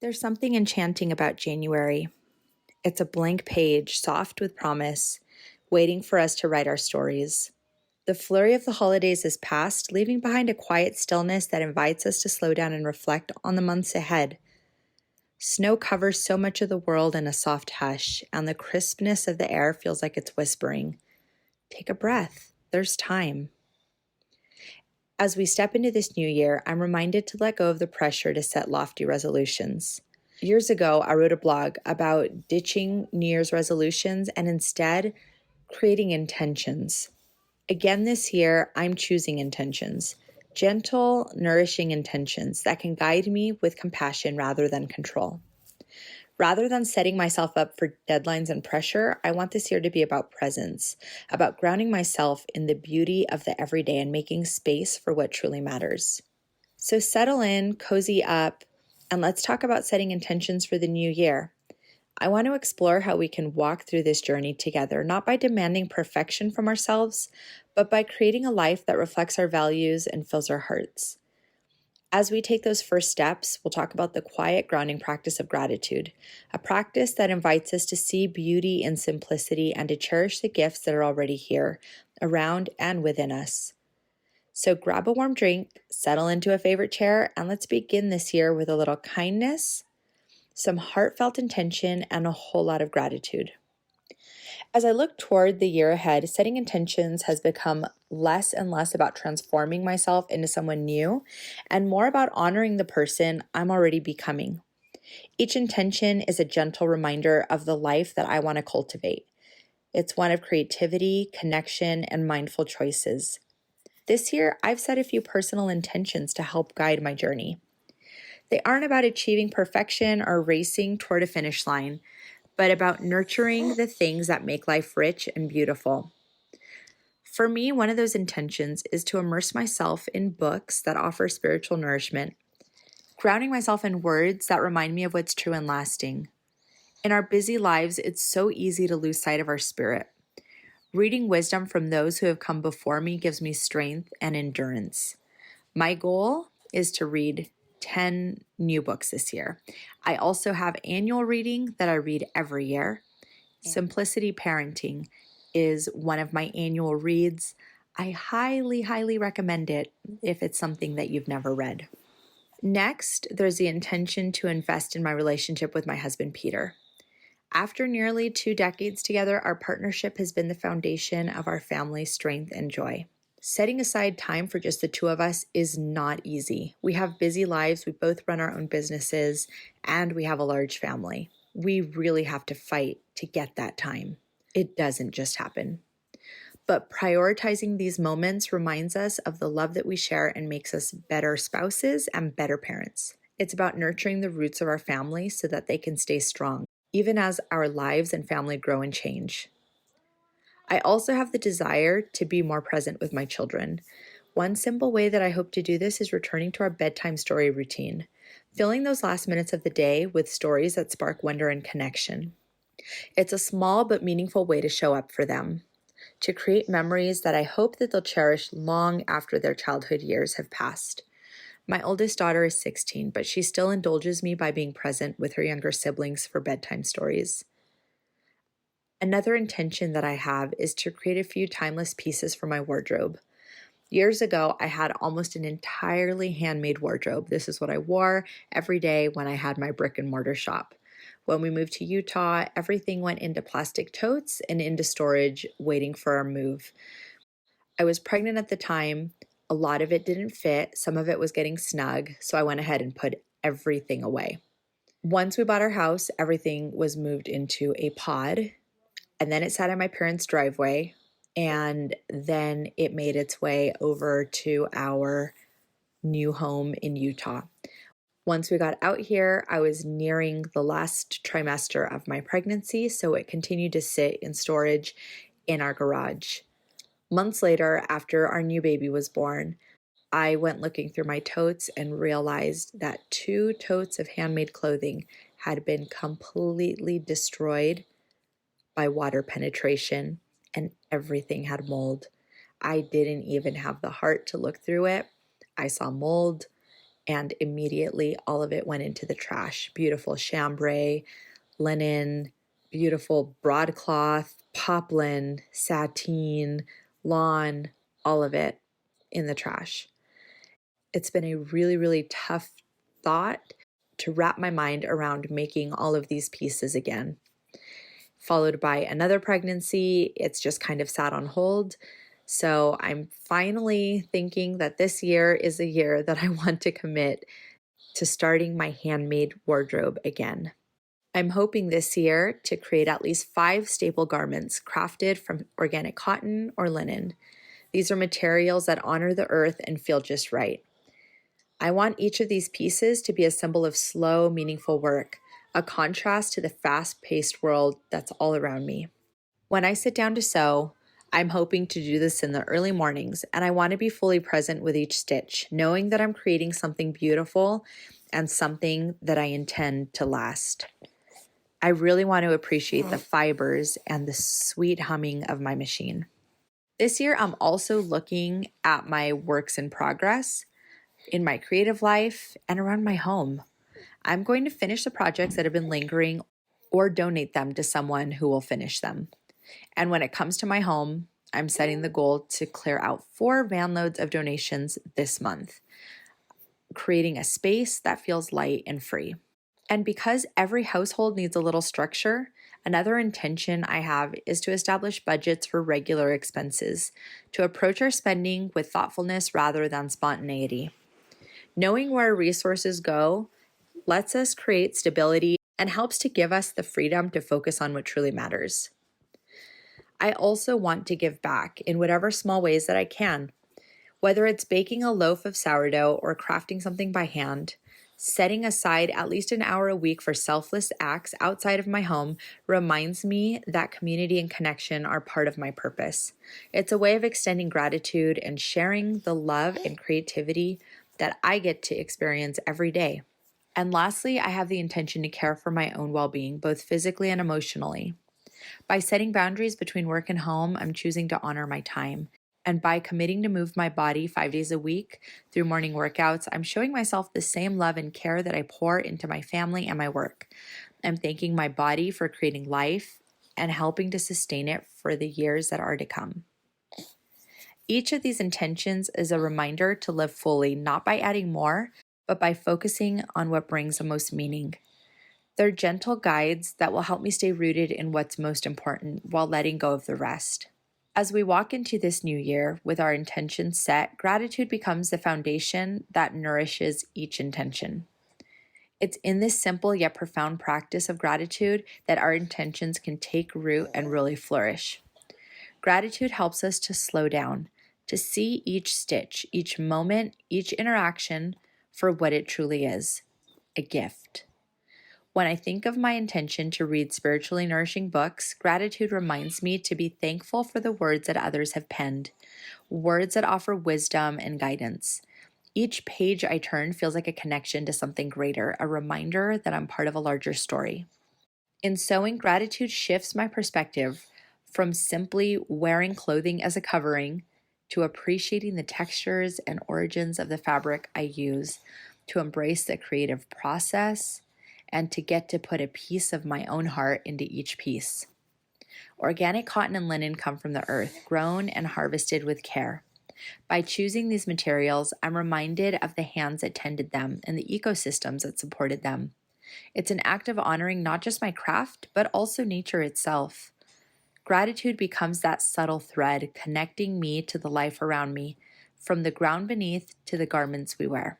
There's something enchanting about January. It's a blank page, soft with promise, waiting for us to write our stories. The flurry of the holidays is past, leaving behind a quiet stillness that invites us to slow down and reflect on the months ahead. Snow covers so much of the world in a soft hush, and the crispness of the air feels like it's whispering, "Take a breath, there's time." As we step into this new year, I'm reminded to let go of the pressure to set lofty resolutions. Years ago, I wrote a blog about ditching New Year's resolutions and instead creating intentions. Again this year, I'm choosing intentions, gentle, nourishing intentions that can guide me with compassion rather than control. Rather than setting myself up for deadlines and pressure, I want this year to be about presence, about grounding myself in the beauty of the everyday and making space for what truly matters. So settle in, cozy up, and let's talk about setting intentions for the new year. I want to explore how we can walk through this journey together, not by demanding perfection from ourselves, but by creating a life that reflects our values and fills our hearts. As we take those first steps, we'll talk about the quiet, grounding practice of gratitude, a practice that invites us to see beauty in simplicity and to cherish the gifts that are already here, around and within us. So grab a warm drink, settle into a favorite chair, and let's begin this year with a little kindness, some heartfelt intention, and a whole lot of gratitude. As I look toward the year ahead, setting intentions has become less and less about transforming myself into someone new and more about honoring the person I'm already becoming. Each intention is a gentle reminder of the life that I want to cultivate. It's one of creativity, connection, and mindful choices. This year, I've set a few personal intentions to help guide my journey. They aren't about achieving perfection or racing toward a finish line, but about nurturing the things that make life rich and beautiful. For me, one of those intentions is to immerse myself in books that offer spiritual nourishment, grounding myself in words that remind me of what's true and lasting. In our busy lives, it's so easy to lose sight of our spirit. Reading wisdom from those who have come before me gives me strength and endurance. My goal is to read 10 new books this year. I also have annual reading that I read every year. Simplicity Parenting is one of my annual reads. I highly, highly recommend it if it's something that you've never read. Next, there's the intention to invest in my relationship with my husband, Peter. After nearly 2 decades together, our partnership has been the foundation of our family's strength and joy. Setting aside time for just the two of us is not easy. We have busy lives, we both run our own businesses, and we have a large family. We really have to fight to get that time. It doesn't just happen. But prioritizing these moments reminds us of the love that we share and makes us better spouses and better parents. It's about nurturing the roots of our family so that they can stay strong, even as our lives and family grow and change. I also have the desire to be more present with my children. One simple way that I hope to do this is returning to our bedtime story routine, filling those last minutes of the day with stories that spark wonder and connection. It's a small but meaningful way to show up for them, to create memories that I hope that they'll cherish long after their childhood years have passed. My oldest daughter is 16, but she still indulges me by being present with her younger siblings for bedtime stories. Another intention that I have is to create a few timeless pieces for my wardrobe. Years ago, I had almost an entirely handmade wardrobe. This is what I wore every day when I had my brick and mortar shop. When we moved to Utah, everything went into plastic totes and into storage, waiting for our move. I was pregnant at the time. A lot of it didn't fit. Some of it was getting snug, so I went ahead and put everything away. Once we bought our house, everything was moved into a pod. And then it sat in my parents' driveway, and then it made its way over to our new home in Utah. Once we got out here, I was nearing the last trimester of my pregnancy, so it continued to sit in storage in our garage. Months later, after our new baby was born, I went looking through my totes and realized that 2 totes of handmade clothing had been completely destroyed by water penetration, and everything had mold. I didn't even have the heart to look through it. I saw mold, and immediately all of it went into the trash. Beautiful chambray, linen, beautiful broadcloth, poplin, sateen, lawn, all of it in the trash. It's been a really, really tough thought to wrap my mind around making all of these pieces again. Followed by another pregnancy, it's just kind of sat on hold. So I'm finally thinking that this year is a year that I want to commit to starting my handmade wardrobe again. I'm hoping this year to create at least 5 staple garments crafted from organic cotton or linen. These are materials that honor the earth and feel just right. I want each of these pieces to be a symbol of slow, meaningful work, a contrast to the fast-paced world that's all around me. When I sit down to sew, I'm hoping to do this in the early mornings, and I want to be fully present with each stitch, knowing that I'm creating something beautiful and something that I intend to last. I really want to appreciate the fibers and the sweet humming of my machine. This year, I'm also looking at my works in progress in my creative life and around my home. I'm going to finish the projects that have been lingering or donate them to someone who will finish them. And when it comes to my home, I'm setting the goal to clear out 4 van loads of donations this month, creating a space that feels light and free. And because every household needs a little structure, another intention I have is to establish budgets for regular expenses, to approach our spending with thoughtfulness rather than spontaneity. Knowing where resources go lets us create stability and helps to give us the freedom to focus on what truly matters. I also want to give back in whatever small ways that I can, whether it's baking a loaf of sourdough or crafting something by hand. Setting aside at least an hour a week for selfless acts outside of my home reminds me that community and connection are part of my purpose. It's a way of extending gratitude and sharing the love and creativity that I get to experience every day. And lastly, I have the intention to care for my own well-being, both physically and emotionally. By setting boundaries between work and home, I'm choosing to honor my time. And by committing to move my body 5 days a week through morning workouts, I'm showing myself the same love and care that I pour into my family and my work. I'm thanking my body for creating life and helping to sustain it for the years that are to come. Each of these intentions is a reminder to live fully, not by adding more, but by focusing on what brings the most meaning. They're gentle guides that will help me stay rooted in what's most important while letting go of the rest. As we walk into this new year with our intentions set, gratitude becomes the foundation that nourishes each intention. It's in this simple yet profound practice of gratitude that our intentions can take root and really flourish. Gratitude helps us to slow down, to see each stitch, each moment, each interaction for what it truly is, a gift. When I think of my intention to read spiritually nourishing books, gratitude reminds me to be thankful for the words that others have penned, words that offer wisdom and guidance. Each page I turn feels like a connection to something greater, a reminder that I'm part of a larger story. In sewing, gratitude shifts my perspective from simply wearing clothing as a covering to appreciating the textures and origins of the fabric I use, to embrace the creative process, and to get to put a piece of my own heart into each piece. Organic cotton and linen come from the earth, grown and harvested with care. By choosing these materials, I'm reminded of the hands that tended them and the ecosystems that supported them. It's an act of honoring not just my craft, but also nature itself. Gratitude becomes that subtle thread connecting me to the life around me, from the ground beneath to the garments we wear.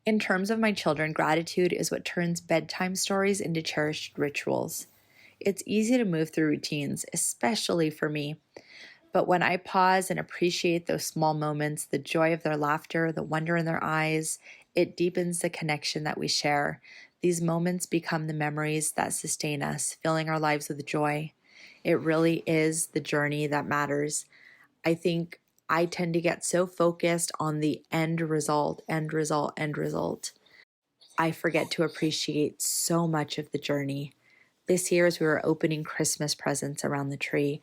In terms of my children, gratitude is what turns bedtime stories into cherished rituals. It's easy to move through routines, especially for me. But when I pause and appreciate those small moments, the joy of their laughter, the wonder in their eyes, it deepens the connection that we share. These moments become the memories that sustain us, filling our lives with joy. It really is the journey that matters. I think I tend to get so focused on the end result. I forget to appreciate so much of the journey. This year, as we were opening Christmas presents around the tree,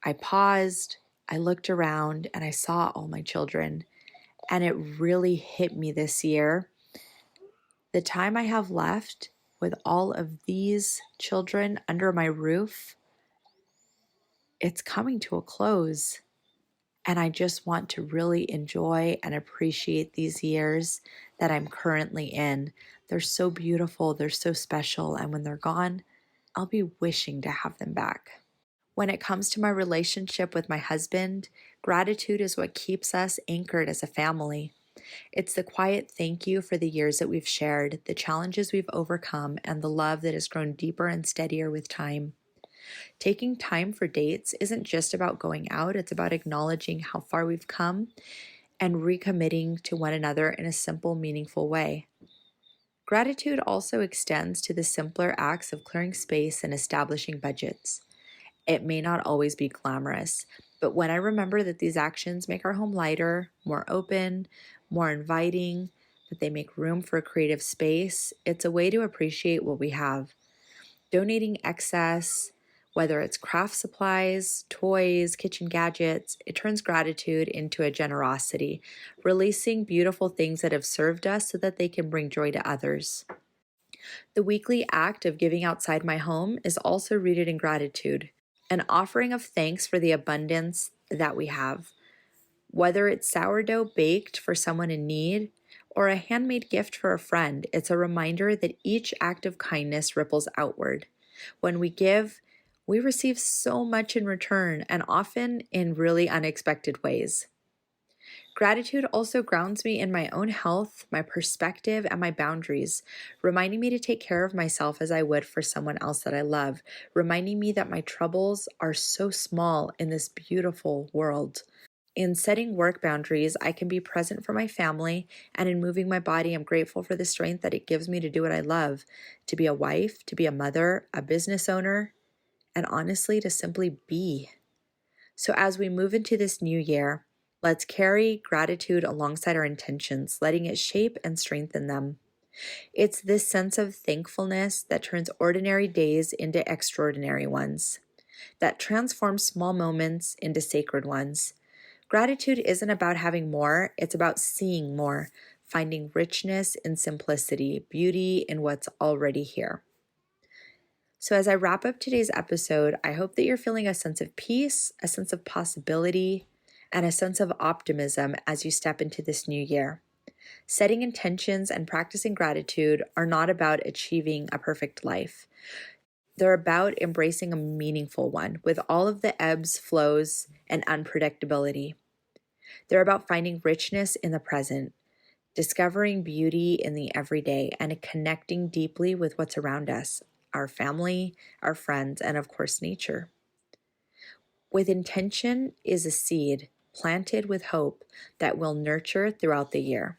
I paused, I looked around, and I saw all my children. And it really hit me this year. The time I have left with all of these children under my roof, it's coming to a close. And I just want to really enjoy and appreciate these years that I'm currently in. They're so beautiful, they're so special, and when they're gone, I'll be wishing to have them back. When it comes to my relationship with my husband, gratitude is what keeps us anchored as a family. It's the quiet thank you for the years that we've shared, the challenges we've overcome, and the love that has grown deeper and steadier with time. Taking time for dates isn't just about going out, it's about acknowledging how far we've come and recommitting to one another in a simple, meaningful way. Gratitude also extends to the simpler acts of clearing space and establishing budgets. It may not always be glamorous, but when I remember that these actions make our home lighter, more open, more inviting, that they make room for a creative space, it's a way to appreciate what we have. Donating excess, whether it's craft supplies, toys, kitchen gadgets, it turns gratitude into a generosity, releasing beautiful things that have served us so that they can bring joy to others. The weekly act of giving outside my home is also rooted in gratitude, an offering of thanks for the abundance that we have. Whether it's sourdough baked for someone in need or a handmade gift for a friend, it's a reminder that each act of kindness ripples outward. When we give, we receive so much in return, and often in really unexpected ways. Gratitude also grounds me in my own health, my perspective, and my boundaries, reminding me to take care of myself as I would for someone else that I love, reminding me that my troubles are so small in this beautiful world. In setting work boundaries, I can be present for my family, and in moving my body, I'm grateful for the strength that it gives me to do what I love, to be a wife, to be a mother, a business owner, and honestly, to simply be. So as we move into this new year, let's carry gratitude alongside our intentions, letting it shape and strengthen them. It's this sense of thankfulness that turns ordinary days into extraordinary ones, that transforms small moments into sacred ones. Gratitude isn't about having more, it's about seeing more, finding richness in simplicity, beauty in what's already here. So, as I wrap up today's episode, I hope that you're feeling a sense of peace, a sense of possibility, and a sense of optimism as you step into this new year. Setting intentions and practicing gratitude are not about achieving a perfect life. They're about embracing a meaningful one with all of the ebbs, flows, and unpredictability. They're about finding richness in the present, discovering beauty in the everyday, and connecting deeply with what's around us, our family, our friends, and of course, nature. With intention is a seed planted with hope that will nurture throughout the year.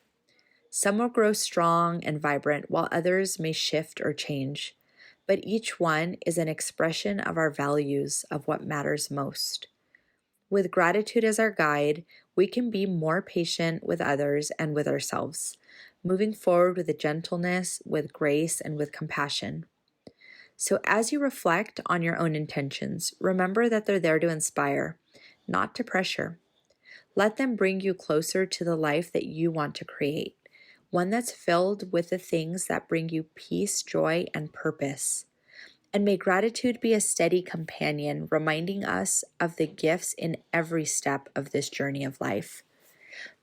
Some will grow strong and vibrant, while others may shift or change. But each one is an expression of our values, of what matters most. With gratitude as our guide, we can be more patient with others and with ourselves, moving forward with a gentleness, with grace, and with compassion. So as you reflect on your own intentions, remember that they're there to inspire, not to pressure. Let them bring you closer to the life that you want to create, one that's filled with the things that bring you peace, joy, and purpose. And may gratitude be a steady companion, reminding us of the gifts in every step of this journey of life.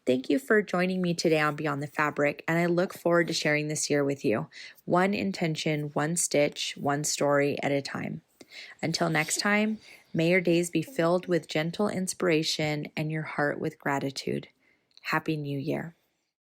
Thank you for joining me today on Beyond the Fabric, and I look forward to sharing this year with you. One intention, one stitch, one story at a time. Until next time, may your days be filled with gentle inspiration and your heart with gratitude. Happy New Year.